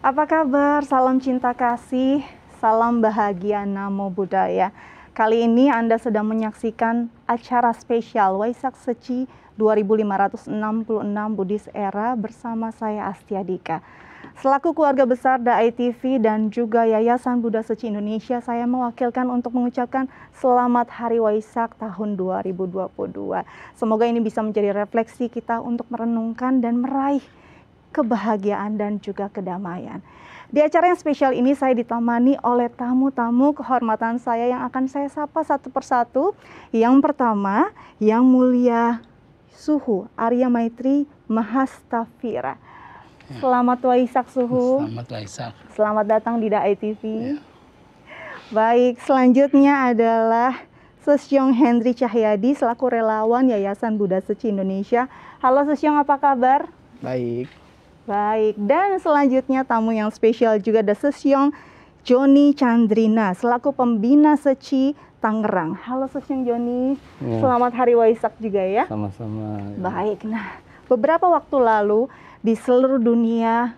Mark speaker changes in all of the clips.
Speaker 1: Apa kabar? Salam cinta kasih, salam bahagia, namo buddhaya. Kali ini Anda sedang menyaksikan acara spesial Waisak Seci 2566 Buddhist Era bersama saya Astia Dika. Selaku keluarga besar Dai TV dan juga Yayasan Buddha Seci Indonesia, saya mewakilkan untuk mengucapkan selamat Hari Waisak tahun 2022. Semoga ini bisa menjadi refleksi kita untuk merenungkan dan meraih kebahagiaan dan juga kedamaian. Di acara yang spesial ini saya ditemani oleh tamu-tamu kehormatan saya yang akan saya sapa satu persatu. Yang pertama, Yang Mulia Suhu Arya Maitri Mahastafira. Selamat Waisak Suhu.
Speaker 2: Selamat Waisak.
Speaker 1: Selamat datang di Dai TV.
Speaker 2: Ya.
Speaker 1: Baik, selanjutnya adalah Sesyong Hendri Cahyadi selaku relawan Yayasan Buddha Seci Indonesia. Halo Sesyong, apa kabar?
Speaker 2: Baik.
Speaker 1: Baik, dan selanjutnya tamu yang spesial juga ada Sesyong Joni Chandrina selaku pembina Seci Tangerang. Halo Sesyong Joni,
Speaker 2: Ya.
Speaker 1: Selamat Hari Waisak juga ya.
Speaker 2: Sama-sama.
Speaker 1: Baik, nah beberapa waktu lalu di seluruh dunia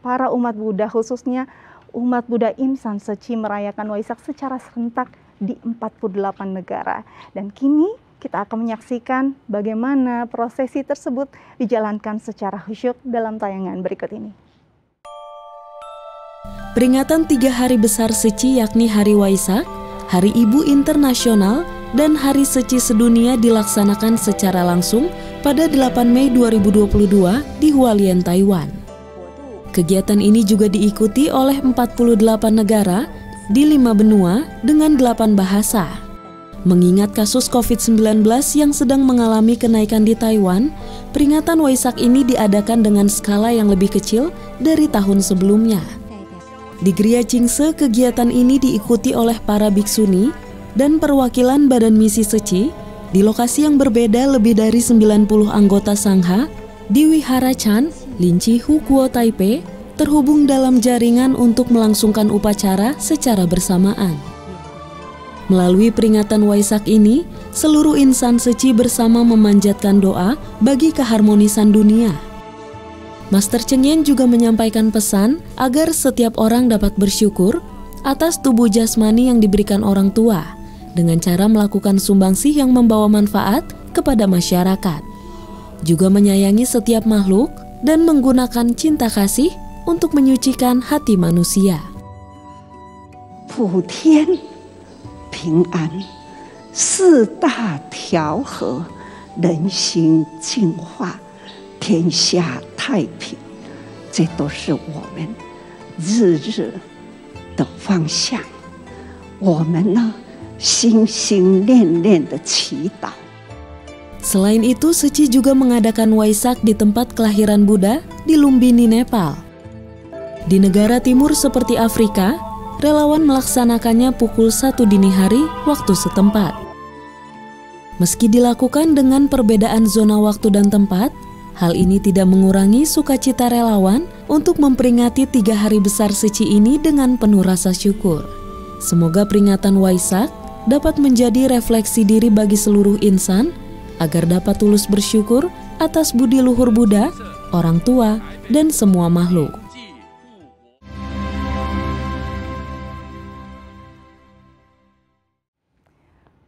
Speaker 1: para umat Buddha, khususnya umat Buddha insan Seci merayakan Waisak secara serentak di 48 negara. Dan kini kita akan menyaksikan bagaimana prosesi tersebut dijalankan secara khusyuk dalam tayangan berikut ini.
Speaker 3: Peringatan 3 hari besar Seci yakni Hari Waisak, Hari Ibu Internasional, dan Hari Seci Sedunia dilaksanakan secara langsung pada 8 Mei 2022 di Hualien, Taiwan. Kegiatan ini juga diikuti oleh 48 negara di 5 benua dengan 8 bahasa. Mengingat kasus COVID-19 yang sedang mengalami kenaikan di Taiwan, peringatan Waisak ini diadakan dengan skala yang lebih kecil dari tahun sebelumnya. Di Gria Chingse, kegiatan ini diikuti oleh para biksuni dan perwakilan Badan Misi Seci di lokasi yang berbeda. Lebih dari 90 anggota Sangha di Wihara Chan, Linci Hukuo Taipei terhubung dalam jaringan untuk melangsungkan upacara secara bersamaan. Melalui peringatan Waisak ini, seluruh insan Seci bersama memanjatkan doa bagi keharmonisan dunia. Master Cheng Yen juga menyampaikan pesan agar setiap orang dapat bersyukur atas tubuh jasmani yang diberikan orang tua dengan cara melakukan sumbangsih yang membawa manfaat kepada masyarakat. Juga menyayangi setiap makhluk dan menggunakan cinta kasih untuk menyucikan hati manusia.
Speaker 4: 普天 平安，四大调和，人心净化，天下太平，这都是我们日日的方向。我们呢，心心念念的祈祷。
Speaker 3: Selain itu, Seci juga mengadakan Waisak di tempat kelahiran Buddha di Lumbini, Nepal. Di negara timur seperti Afrika, relawan melaksanakannya pukul 1 dini hari waktu setempat. Meski dilakukan dengan perbedaan zona waktu dan tempat, hal ini tidak mengurangi sukacita relawan untuk memperingati 3 hari besar Seci ini dengan penuh rasa syukur. Semoga peringatan Waisak dapat menjadi refleksi diri bagi seluruh insan agar dapat tulus bersyukur atas budi luhur Buddha, orang tua, dan semua makhluk.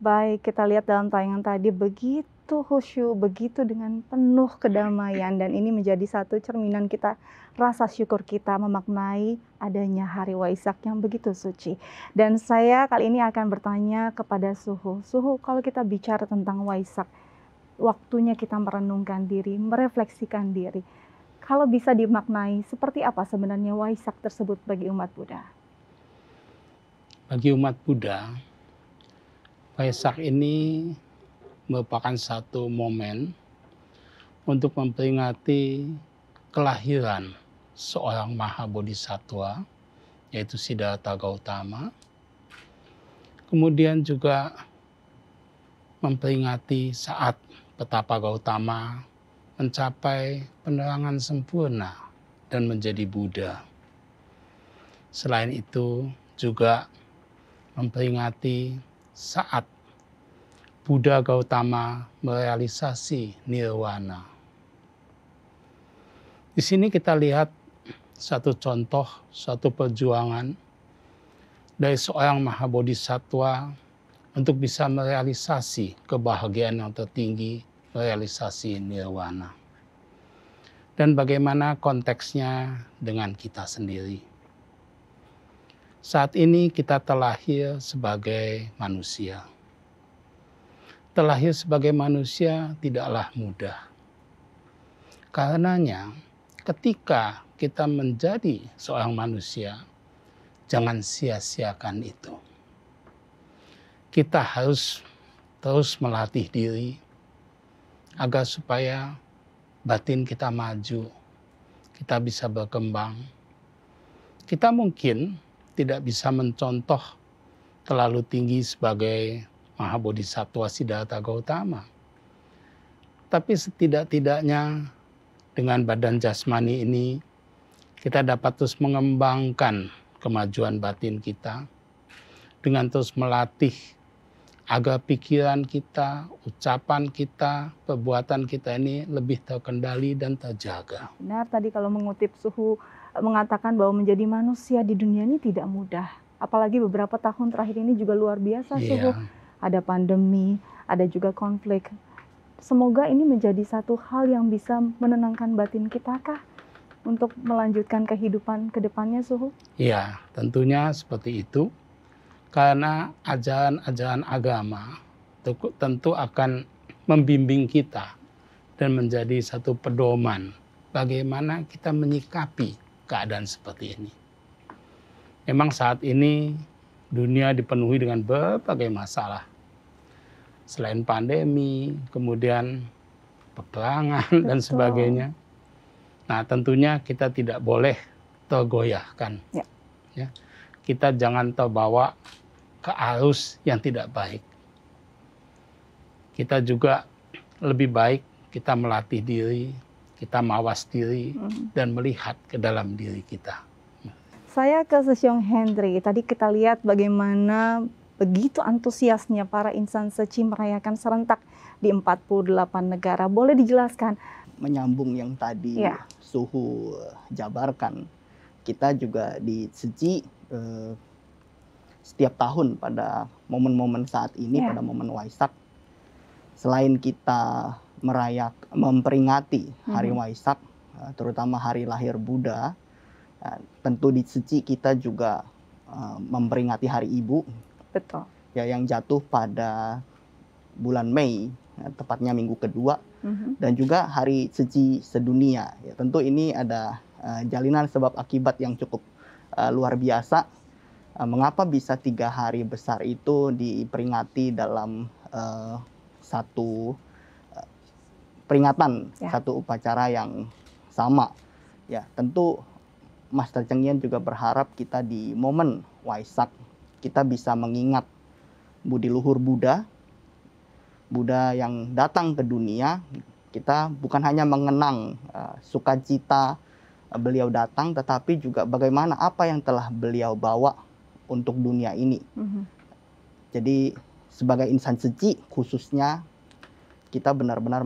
Speaker 1: Baik, kita lihat dalam tayangan tadi begitu khusyuk, begitu dengan penuh kedamaian, dan ini menjadi satu cerminan kita, rasa syukur kita memaknai adanya Hari Waisak yang begitu suci. Dan saya kali ini akan bertanya kepada Suhu. Suhu, kalau kita bicara tentang Waisak, waktunya kita merenungkan diri, merefleksikan diri. Kalau bisa dimaknai, seperti apa sebenarnya Waisak tersebut bagi umat Buddha?
Speaker 2: Bagi umat Buddha, Waisak ini merupakan satu momen untuk memperingati kelahiran seorang Maha Bodhisattva, yaitu Siddhartha Gautama. Kemudian juga memperingati saat Petapa Gautama mencapai penerangan sempurna dan menjadi Buddha. Selain itu juga memperingati saat Buddha Gautama merealisasi nirwana. Di sini kita lihat satu contoh, satu perjuangan dari seorang Mahabodhisatwa untuk bisa merealisasi kebahagiaan yang tertinggi, merealisasi nirwana. Dan bagaimana konteksnya dengan kita sendiri. Saat ini kita terlahir sebagai manusia. Terlahir sebagai manusia tidaklah mudah. Karenanya, ketika kita menjadi seorang manusia, jangan sia-siakan itu. Kita harus terus melatih diri agar supaya batin kita maju, kita bisa berkembang. Kita mungkin tidak bisa mencontoh terlalu tinggi sebagai Mahabodhisatwa Siddhartha Gautama. Tapi setidak-tidaknya dengan badan jasmani ini, kita dapat terus mengembangkan kemajuan batin kita dengan terus melatih agar pikiran kita, ucapan kita, perbuatan kita ini lebih terkendali dan terjaga.
Speaker 1: Benar tadi kalau mengutip Suhu mengatakan bahwa menjadi manusia di dunia ini tidak mudah. Apalagi beberapa tahun terakhir ini juga luar biasa, Suhu. Ada pandemi, ada juga konflik. Semoga ini menjadi satu hal yang bisa menenangkan batin kita kah untuk melanjutkan kehidupan ke depannya, Suhu?
Speaker 2: Iya, tentunya seperti itu. Karena ajaran-ajaran agama tentu akan membimbing kita dan menjadi satu pedoman bagaimana kita menyikapi keadaan seperti ini. Memang saat ini dunia dipenuhi dengan berbagai masalah. Selain pandemi, kemudian peperangan dan sebagainya. Nah, tentunya kita tidak boleh tergoyahkan. Ya. Kita jangan terbawa ke arus yang tidak baik. Kita juga lebih baik kita melatih diri, kita mawas diri, dan melihat ke dalam diri kita.
Speaker 1: Saya ke Sesyong Hendri. Tadi kita lihat bagaimana begitu antusiasnya para insan suci merayakan serentak di 48 negara. Boleh dijelaskan?
Speaker 5: Menyambung yang tadi Suhu jabarkan, kita juga di Suci setiap tahun pada momen-momen saat ini, pada momen Waisak, selain kita memperingati hari Waisak, terutama hari lahir Buddha, tentu di Suci kita juga memperingati Hari Ibu.
Speaker 1: Betul.
Speaker 5: Ya, yang jatuh pada bulan Mei, tepatnya minggu kedua, dan juga Hari Suci Sedunia. Ya, tentu ini ada jalinan sebab akibat yang cukup luar biasa. Mengapa bisa 3 hari besar itu diperingati dalam satu peringatan, satu upacara yang sama? Ya, tentu Master Cheng Yen juga berharap kita di momen Waisak kita bisa mengingat budi luhur Buddha yang datang ke dunia. Kita bukan hanya mengenang sukacita beliau datang, tetapi juga bagaimana apa yang telah beliau bawa untuk dunia ini. Jadi sebagai insan suci khususnya kita benar-benar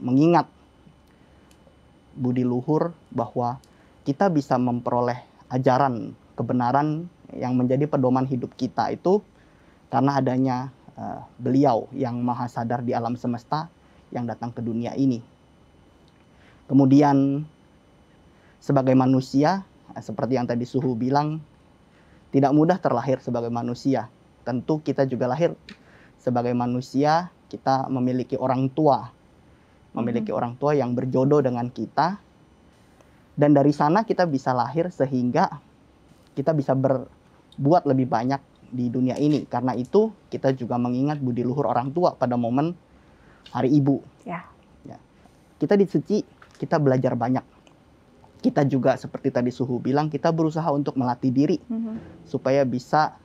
Speaker 5: mengingat budi luhur bahwa kita bisa memperoleh ajaran kebenaran yang menjadi pedoman hidup kita itu karena adanya beliau yang maha sadar di alam semesta yang datang ke dunia ini. Kemudian sebagai manusia, seperti yang tadi Suhu bilang, tidak mudah terlahir sebagai manusia. Tentu kita juga lahir sebagai manusia, kita memiliki orang tua. Memiliki orang tua yang berjodoh dengan kita. Dan dari sana kita bisa lahir sehingga kita bisa berbuat lebih banyak di dunia ini. Karena itu kita juga mengingat budi luhur orang tua pada momen Hari Ibu. Ya. Kita di Suci, kita belajar banyak. Kita juga seperti tadi Suhu bilang, kita berusaha untuk melatih diri supaya bisa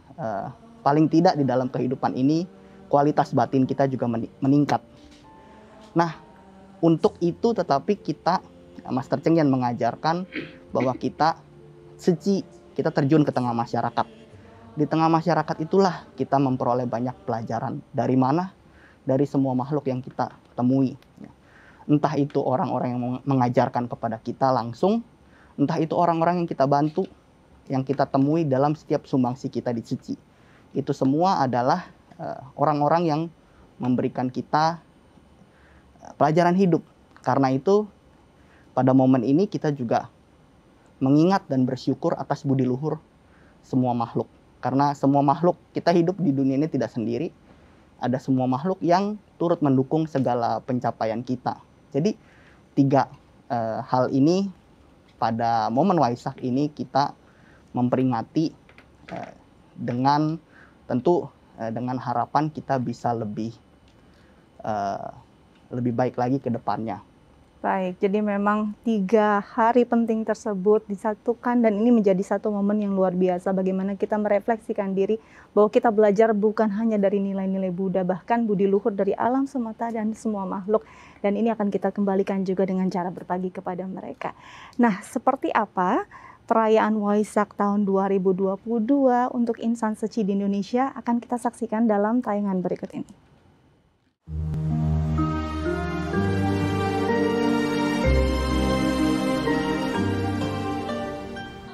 Speaker 5: paling tidak di dalam kehidupan ini kualitas batin kita juga meningkat. Nah, untuk itu tetapi kita, Master Cheng Yen mengajarkan bahwa kita suci, kita terjun ke tengah masyarakat. Di tengah masyarakat itulah kita memperoleh banyak pelajaran. Dari mana? Dari semua makhluk yang kita temui. Entah itu orang-orang yang mengajarkan kepada kita langsung, Entah itu orang-orang yang kita bantu, yang kita temui dalam setiap sumbangsi kita di Seci. Itu semua adalah orang-orang yang memberikan kita pelajaran hidup. Karena itu pada momen ini kita juga mengingat dan bersyukur atas budi luhur semua makhluk. Karena semua makhluk, kita hidup di dunia ini tidak sendiri. Ada semua makhluk yang turut mendukung segala pencapaian kita. Jadi 3 hal ini pada momen Waisak ini kita memperingati dengan tentu dengan harapan kita bisa lebih baik lagi ke depannya.
Speaker 1: Baik, jadi memang 3 hari penting tersebut disatukan dan ini menjadi satu momen yang luar biasa bagaimana kita merefleksikan diri bahwa kita belajar bukan hanya dari nilai-nilai Buddha, bahkan budi luhur dari alam semesta dan semua makhluk. Dan ini akan kita kembalikan juga dengan cara berbagi kepada mereka. Nah, seperti apa perayaan Waisak tahun 2022 untuk insan Seci di Indonesia akan kita saksikan dalam tayangan berikut ini.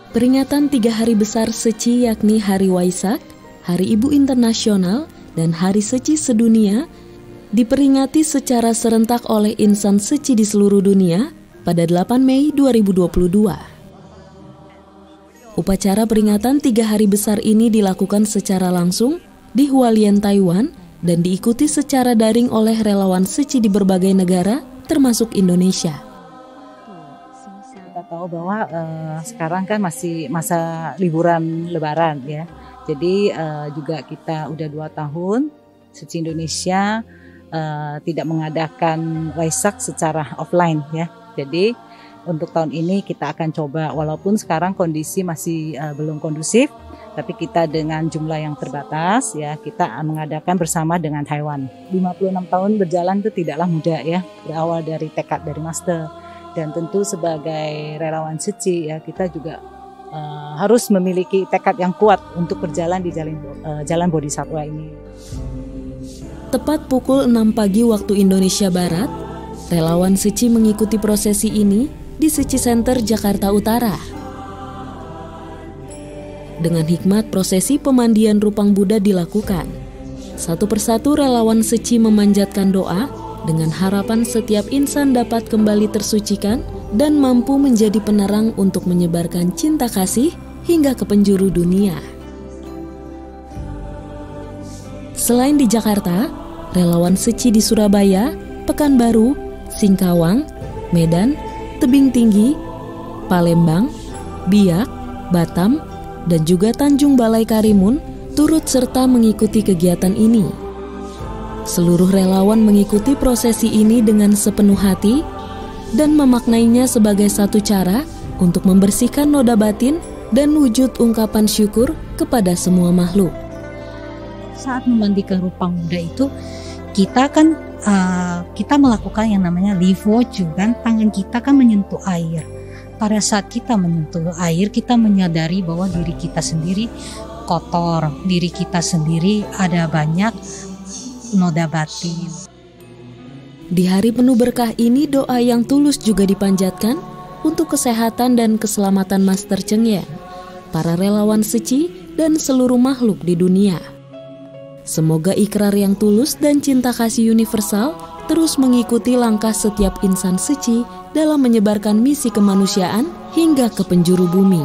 Speaker 3: Peringatan 3 hari besar Seci yakni Hari Waisak, Hari Ibu Internasional, dan Hari Seci Sedunia diperingati secara serentak oleh insan Seci di seluruh dunia pada 8 Mei 2022. Upacara peringatan 3 hari besar ini dilakukan secara langsung di Hualien, Taiwan dan diikuti secara daring oleh relawan Seci di berbagai negara termasuk Indonesia.
Speaker 6: Kita tahu bahwa sekarang kan masih masa liburan Lebaran ya. Jadi juga kita udah 2 tahun Seci Indonesia tidak mengadakan Waisak secara offline ya. Jadi untuk tahun ini kita akan coba walaupun sekarang kondisi masih belum kondusif, tapi kita dengan jumlah yang terbatas ya kita mengadakan bersama dengan Taiwan. 56 tahun berjalan itu tidaklah mudah ya. Berawal dari tekad dari master. Dan tentu sebagai relawan Seci ya kita juga harus memiliki tekad yang kuat untuk berjalan di jalan Bodhisattva ini.
Speaker 3: Tepat pukul 6 pagi waktu Indonesia Barat, relawan Seci mengikuti prosesi ini di Seci Center Jakarta Utara. Dengan hikmat prosesi pemandian Rupang Buddha dilakukan. Satu persatu relawan Seci memanjatkan doa dengan harapan setiap insan dapat kembali tersucikan dan mampu menjadi penerang untuk menyebarkan cinta kasih hingga ke penjuru dunia. Selain di Jakarta, relawan Seci di Surabaya, Pekanbaru, Singkawang, Medan, Tebing Tinggi, Palembang, Biak, Batam, dan juga Tanjung Balai Karimun turut serta mengikuti kegiatan ini. Seluruh relawan mengikuti prosesi ini dengan sepenuh hati dan memaknainya sebagai satu cara untuk membersihkan noda batin dan wujud ungkapan syukur kepada semua makhluk.
Speaker 7: Saat memandikan Rupang Buddha itu kita kan kita melakukan yang namanya livoju kan, tangan kita kan menyentuh air. Pada saat kita menyentuh air kita menyadari bahwa diri kita sendiri kotor, diri kita sendiri ada banyak noda batin.
Speaker 3: Di hari penuh berkah ini doa yang tulus juga dipanjatkan untuk kesehatan dan keselamatan Master Cheng Yen, para relawan Seci dan seluruh makhluk di dunia. Semoga ikrar yang tulus dan cinta kasih universal terus mengikuti langkah setiap insan Seci dalam menyebarkan misi kemanusiaan hingga ke penjuru bumi.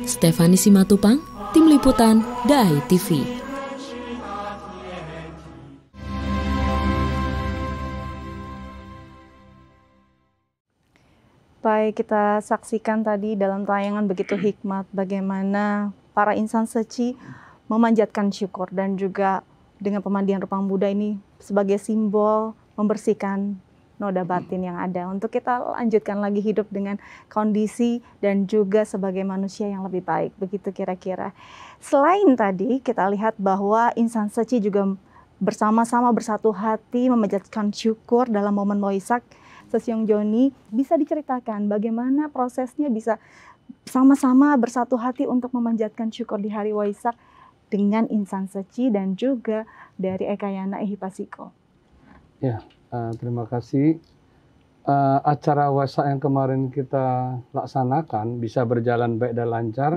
Speaker 3: Stefani Simatupang, Tim Liputan, Dai TV.
Speaker 1: Baik, kita saksikan tadi dalam tayangan begitu hikmat bagaimana para insan Seci memanjatkan syukur dan juga dengan pemandian Rupang Buddha ini sebagai simbol membersihkan noda batin yang ada untuk kita lanjutkan lagi hidup dengan kondisi dan juga sebagai manusia yang lebih baik, begitu kira-kira. Selain tadi kita lihat bahwa insan Seci juga bersama-sama bersatu hati memanjatkan syukur dalam momen Waisak. Sesyong Joni, bisa diceritakan bagaimana prosesnya bisa sama-sama bersatu hati untuk memanjatkan syukur di hari Waisak dengan insan Seci dan juga dari Ekayana Ehipasiko.
Speaker 8: Ya, terima kasih. acara Waisak yang kemarin kita laksanakan bisa berjalan baik dan lancar,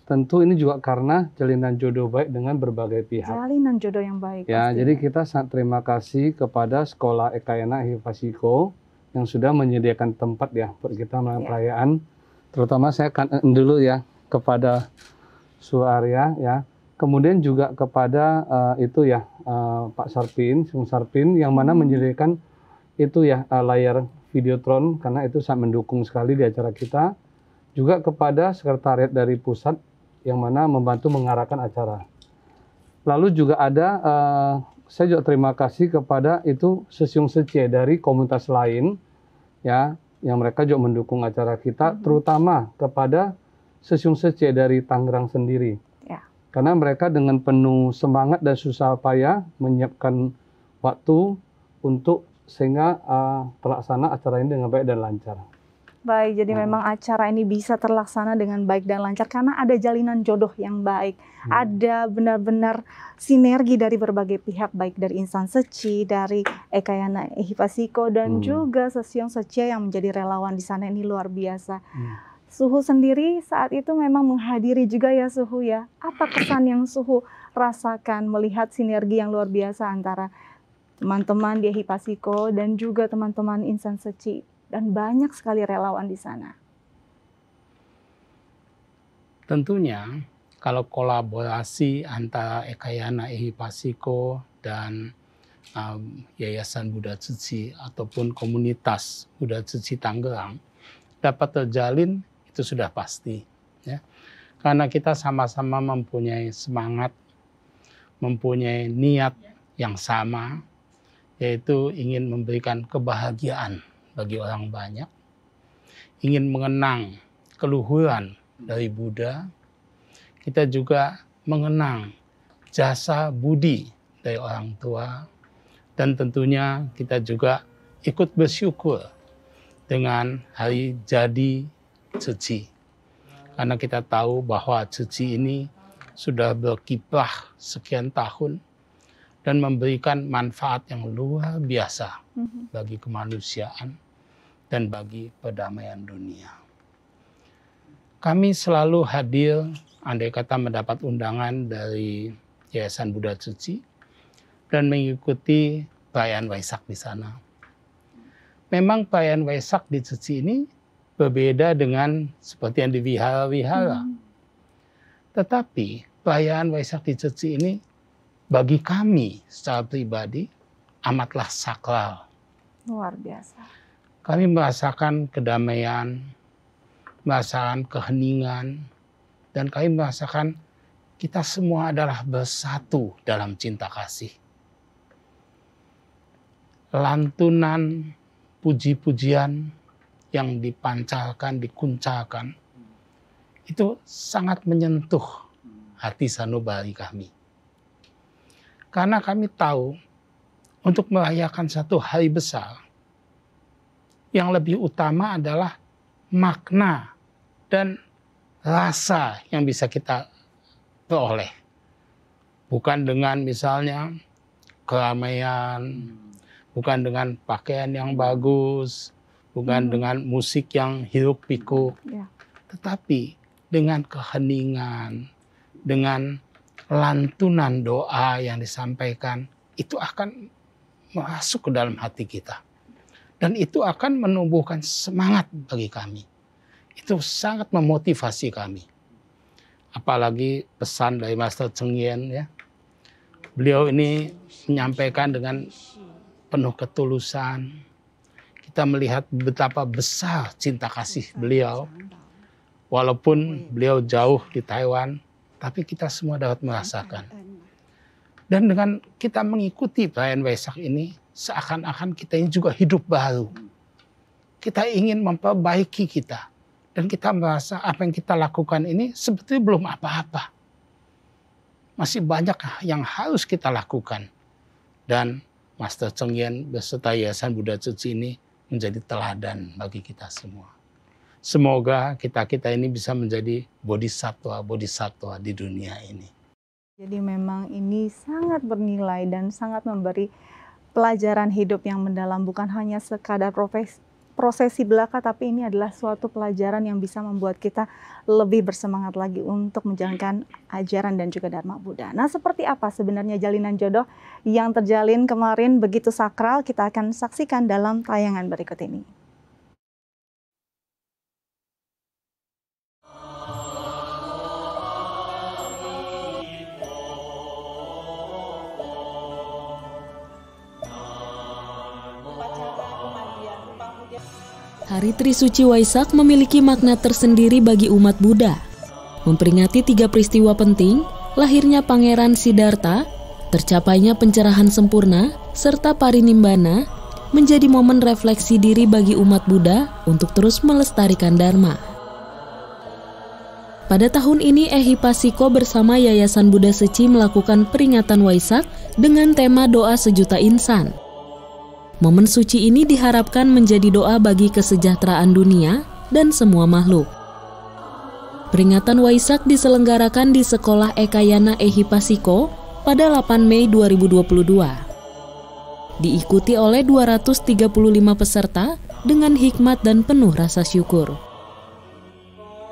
Speaker 8: tentu ini juga karena jalinan jodoh baik dengan berbagai pihak.
Speaker 1: Jalinan jodoh yang baik.
Speaker 8: Ya,
Speaker 1: pasti.
Speaker 8: jadi kita sangat terima kasih kepada Sekolah Ekayana Hifasiko yang sudah menyediakan tempat ya buat kita melakukan perayaan. Terutama saya akan dulu ya kepada Su Arya ya. Kemudian juga kepada Pak Sarpin, Sung Sarpin yang mana menyediakan itu ya layar videotron karena itu sangat mendukung sekali di acara kita. Juga kepada sekretariat dari pusat yang mana membantu mengarahkan acara. Lalu juga ada saya juga terima kasih kepada itu Sesiung Sece dari komunitas lain ya yang mereka juga mendukung acara kita, terutama kepada Sesiung Sece dari Tangerang sendiri.
Speaker 1: Ya.
Speaker 8: Karena mereka dengan penuh semangat dan susah payah menyiapkan waktu untuk sehingga terlaksana acara ini dengan baik dan lancar.
Speaker 1: Baik, jadi memang acara ini bisa terlaksana dengan baik dan lancar karena ada jalinan jodoh yang baik. Ada benar-benar sinergi dari berbagai pihak, baik dari Insan Seci, dari Ekayana Hifasiko, dan juga Sesiung Sece yang menjadi relawan di sana. Ini luar biasa. Suhu sendiri saat itu memang menghadiri juga ya Suhu ya. Apa kesan yang Suhu rasakan melihat sinergi yang luar biasa antara teman-teman di Hifasiko dan juga teman-teman Insan Seci dan banyak sekali relawan di sana?
Speaker 2: Tentunya kalau kolaborasi antara Ekayana Hifasiko dan Yayasan Buddha Tzu ataupun komunitas Buddha Tzu Tangerang dapat terjalin itu sudah pasti ya. Karena kita sama-sama mempunyai semangat, mempunyai niat yang sama, yaitu ingin memberikan kebahagiaan bagi orang banyak, ingin mengenang keluhuran dari Buddha, kita juga mengenang jasa budi dari orang tua, dan tentunya kita juga ikut bersyukur dengan hari jadi Tzu. Karena kita tahu bahwa Tzu ini sudah berkiprah sekian tahun dan memberikan manfaat yang luar biasa bagi kemanusiaan dan bagi perdamaian dunia. Kami selalu hadir, andai kata mendapat undangan dari Yayasan Buddha Tzu dan mengikuti perayaan Waisak di sana. Memang perayaan Waisak di Tzu ini berbeda dengan seperti yang di wihara-wihara. Tetapi perayaan Waisak di Tzu ini bagi kami secara pribadi amatlah sakral.
Speaker 1: Luar biasa.
Speaker 2: Kami merasakan kedamaian, merasakan keheningan, dan kami merasakan kita semua adalah bersatu dalam cinta kasih. Lantunan puji-pujian yang dipancarkan, dikuncalkan, itu sangat menyentuh hati sanubari kami. Karena kami tahu untuk merayakan satu hari besar, yang lebih utama adalah makna dan rasa yang bisa kita peroleh. Bukan dengan misalnya keramaian, bukan dengan pakaian yang bagus, bukan dengan musik yang hiruk pikuk, tetapi dengan keheningan, dengan lantunan doa yang disampaikan, itu akan masuk ke dalam hati kita. Dan itu akan menumbuhkan semangat bagi kami. Itu sangat memotivasi kami. Apalagi pesan dari Master Cheng Yen ya. Beliau ini menyampaikan dengan penuh ketulusan. Kita melihat betapa besar cinta kasih beliau. Walaupun beliau jauh di Taiwan, tapi kita semua dapat merasakan. Dan dengan kita mengikuti perayaan Waisak ini, seakan-akan kita ini juga hidup baru. Kita ingin memperbaiki kita. Dan kita merasa apa yang kita lakukan ini sebetulnya belum apa-apa. Masih banyak yang harus kita lakukan. Dan Master Cheng Yen beserta Yayasan Buddha Tzu ini menjadi teladan bagi kita semua. Semoga kita ini bisa menjadi bodhisattva di dunia ini.
Speaker 1: Jadi memang ini sangat bernilai dan sangat memberi pelajaran hidup yang mendalam, bukan hanya sekadar prosesi belaka, tapi ini adalah suatu pelajaran yang bisa membuat kita lebih bersemangat lagi untuk menjalankan ajaran dan juga Dharma Buddha. Nah, seperti apa sebenarnya jalinan jodoh yang terjalin kemarin begitu sakral? Kita akan saksikan dalam tayangan berikut ini.
Speaker 3: Hari Trisuci Waisak memiliki makna tersendiri bagi umat Buddha. Memperingati 3 peristiwa penting, lahirnya Pangeran Siddhartha, tercapainya pencerahan sempurna, serta parinibbana, menjadi momen refleksi diri bagi umat Buddha untuk terus melestarikan Dharma. Pada tahun ini, Ehipasiko bersama Yayasan Buddha Seci melakukan peringatan Waisak dengan tema doa sejuta insan. Momen suci ini diharapkan menjadi doa bagi kesejahteraan dunia dan semua makhluk. Peringatan Waisak diselenggarakan di Sekolah Ekayana Ehipasiko pada 8 Mei 2022. Diikuti oleh 235 peserta dengan hikmat dan penuh rasa syukur.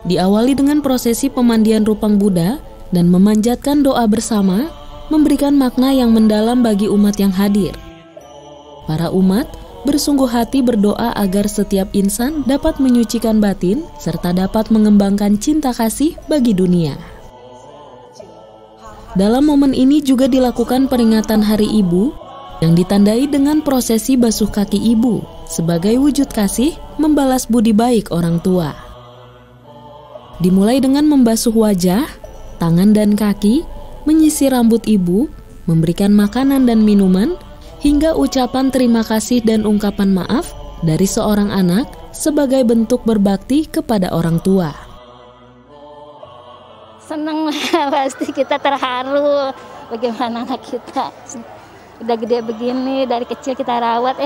Speaker 3: Diawali dengan prosesi pemandian rupang Buddha dan memanjatkan doa bersama, memberikan makna yang mendalam bagi umat yang hadir. Para umat bersungguh hati berdoa agar setiap insan dapat menyucikan batin serta dapat mengembangkan cinta kasih bagi dunia. Dalam momen ini juga dilakukan peringatan Hari Ibu yang ditandai dengan prosesi basuh kaki ibu sebagai wujud kasih membalas budi baik orang tua. Dimulai dengan membasuh wajah, tangan dan kaki, menyisir rambut ibu, memberikan makanan dan minuman, hingga ucapan terima kasih dan ungkapan maaf dari seorang anak sebagai bentuk berbakti kepada orang tua.
Speaker 9: Senang pasti, kita terharu bagaimana anak kita udah gede begini, dari kecil kita rawat,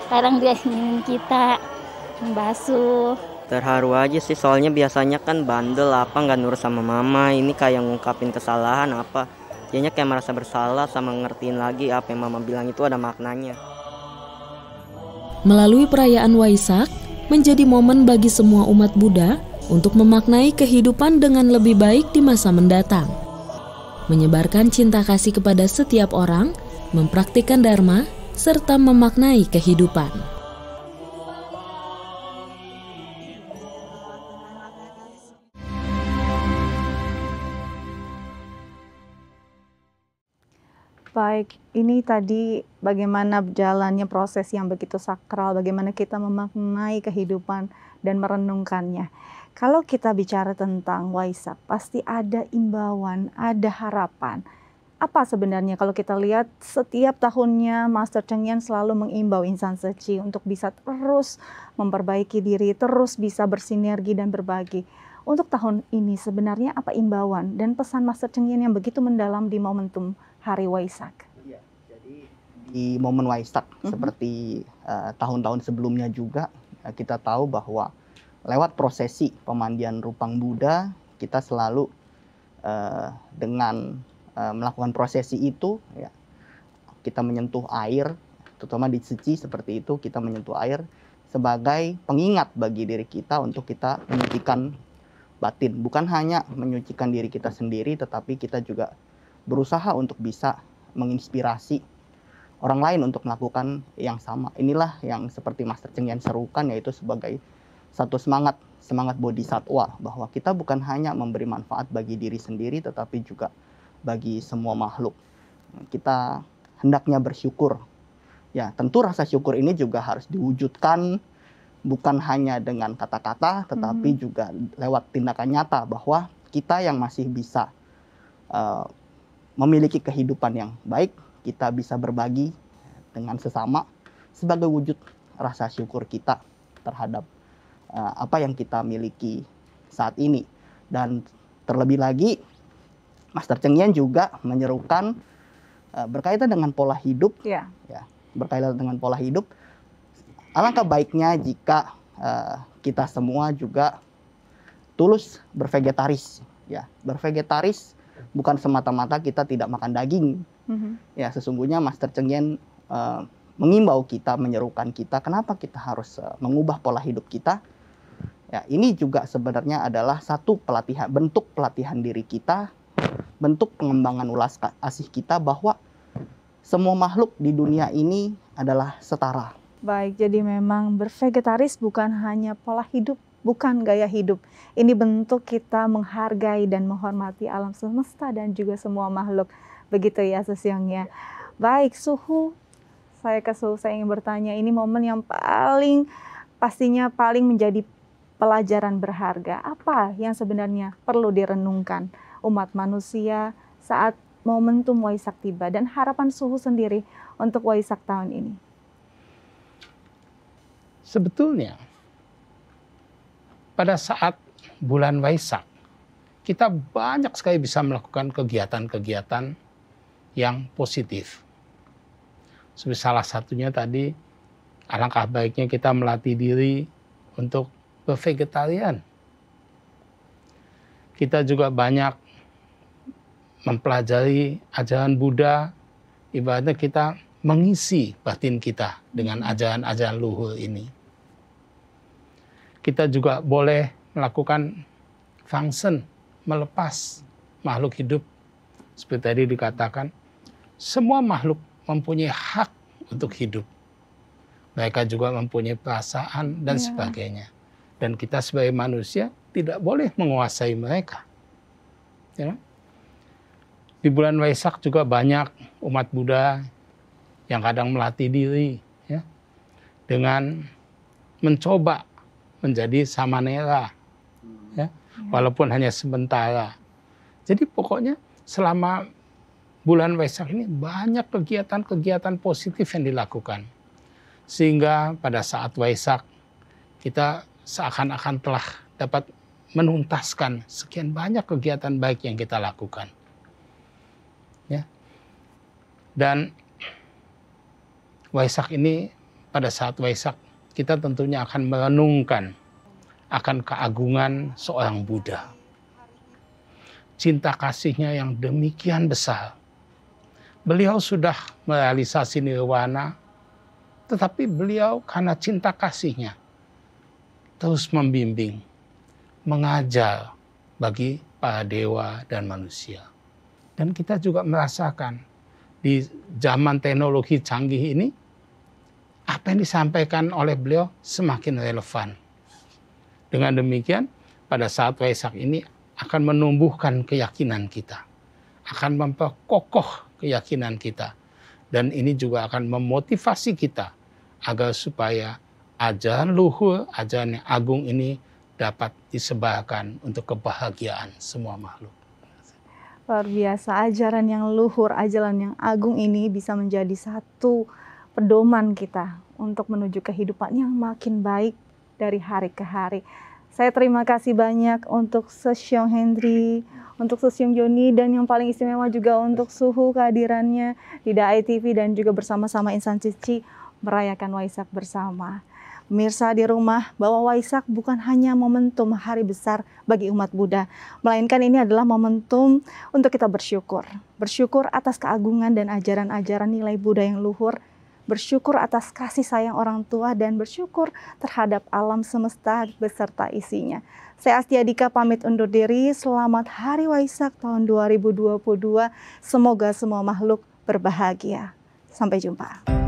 Speaker 9: sekarang dia ingin kita membasuh.
Speaker 10: Terharu aja sih, soalnya biasanya kan bandel nggak nurut sama mama, ini kayak ngungkapin kesalahan Jadinya kayak merasa bersalah sama ngertiin lagi apa yang mama bilang itu ada maknanya.
Speaker 3: Melalui perayaan Waisak, menjadi momen bagi semua umat Buddha untuk memaknai kehidupan dengan lebih baik di masa mendatang. Menyebarkan cinta kasih kepada setiap orang, mempraktikkan Dharma, serta memaknai kehidupan.
Speaker 1: Baik, ini tadi bagaimana jalannya proses yang begitu sakral, bagaimana kita memaknai kehidupan dan merenungkannya. Kalau kita bicara tentang Waisak, pasti ada imbauan, ada harapan. Apa sebenarnya kalau kita lihat setiap tahunnya Master Cheng Yen selalu mengimbau insan seci untuk bisa terus memperbaiki diri, terus bisa bersinergi dan berbagi. Untuk tahun ini sebenarnya apa imbauan dan pesan Master Cheng Yen yang begitu mendalam di momentum Hari Waisak?
Speaker 5: Ya, jadi di momen Waisak seperti tahun-tahun sebelumnya juga kita tahu bahwa lewat prosesi pemandian rupang Buddha kita selalu dengan melakukan prosesi itu ya, kita menyentuh air, terutama di suci seperti itu kita menyentuh air sebagai pengingat bagi diri kita untuk kita menyucikan batin, bukan hanya menyucikan diri kita sendiri tetapi kita juga berusaha untuk bisa menginspirasi orang lain untuk melakukan yang sama. Inilah yang seperti Master Cheng Yen serukan, yaitu sebagai satu semangat bodhisattva, bahwa kita bukan hanya memberi manfaat bagi diri sendiri tetapi juga bagi semua makhluk. Kita hendaknya bersyukur. Ya, tentu rasa syukur ini juga harus diwujudkan bukan hanya dengan kata-kata tetapi juga lewat tindakan nyata, bahwa kita yang masih bisa memiliki kehidupan yang baik, kita bisa berbagi dengan sesama sebagai wujud rasa syukur kita terhadap apa yang kita miliki saat ini. Dan terlebih lagi Master Cheng Yen juga menyerukan berkaitan dengan pola hidup, ya, berkaitan dengan pola hidup. Alangkah baiknya jika kita semua juga tulus bervegetaris, ya, bervegetaris. Bukan semata-mata kita tidak makan daging. Ya, sesungguhnya Master Cheng Yen mengimbau kita, menyerukan kita, kenapa kita harus mengubah pola hidup kita. Ya, ini juga sebenarnya adalah satu pelatihan, bentuk pelatihan diri kita, bentuk pengembangan ulas asih kita bahwa semua makhluk di dunia ini adalah setara.
Speaker 1: Baik, jadi memang bervegetaris bukan hanya pola hidup, bukan gaya hidup. Ini bentuk kita menghargai dan menghormati alam semesta dan juga semua makhluk. Begitu ya Susyong. Baik, Suhu, saya ingin bertanya, ini momen yang pastinya paling menjadi pelajaran berharga. Apa yang sebenarnya perlu direnungkan umat manusia saat momentum Waisak tiba, dan harapan Suhu sendiri untuk Waisak tahun ini?
Speaker 2: Sebetulnya pada saat bulan Waisak kita banyak sekali bisa melakukan kegiatan-kegiatan yang positif. Salah satunya tadi, alangkah baiknya kita melatih diri untuk bervegetarian. Kita juga banyak mempelajari ajaran Buddha, ibaratnya kita mengisi batin kita dengan ajaran-ajaran luhur ini. Kita juga boleh melakukan function, melepas makhluk hidup. Seperti tadi dikatakan, semua makhluk mempunyai hak untuk hidup. Mereka juga mempunyai perasaan dan sebagainya. Dan kita sebagai manusia tidak boleh menguasai mereka. Ya. Di bulan Waisak juga banyak umat Buddha yang kadang melatih diri ya, dengan mencoba menjadi samanera, ya, walaupun hanya sementara. Jadi pokoknya selama bulan Waisak ini banyak kegiatan-kegiatan positif yang dilakukan. Sehingga pada saat Waisak kita seakan-akan telah dapat menuntaskan sekian banyak kegiatan baik yang kita lakukan. Ya. Dan Waisak ini, pada saat Waisak kita tentunya akan merenungkan akan keagungan seorang Buddha. Cinta kasihnya yang demikian besar. Beliau sudah merealisasi nirwana, tetapi beliau karena cinta kasihnya terus membimbing, mengajar bagi para dewa dan manusia. Dan kita juga merasakan di zaman teknologi canggih ini, apa yang disampaikan oleh beliau semakin relevan. Dengan demikian, pada saat Waisak ini akan menumbuhkan keyakinan kita, akan memperkokoh keyakinan kita. Dan ini juga akan memotivasi kita agar supaya ajaran luhur, ajaran yang agung ini dapat disebarkan untuk kebahagiaan semua makhluk.
Speaker 1: Luar biasa, ajaran yang luhur, ajaran yang agung ini bisa menjadi satu pedoman kita untuk menuju kehidupan yang makin baik dari hari ke hari. Saya terima kasih banyak untuk Susyong Hendry, untuk Susyong Joni, dan yang paling istimewa juga untuk Suhu kehadirannya di Dai TV dan juga bersama-sama Insan Suci merayakan Waisak bersama. Pemirsa di rumah, bahwa Waisak bukan hanya momentum hari besar bagi umat Buddha, melainkan ini adalah momentum untuk kita bersyukur. Bersyukur atas keagungan dan ajaran-ajaran nilai Buddha yang luhur, bersyukur atas kasih sayang orang tua, dan bersyukur terhadap alam semesta beserta isinya. Saya Astia Dika pamit undur diri, selamat Hari Waisak tahun 2022, semoga semua makhluk berbahagia. Sampai jumpa.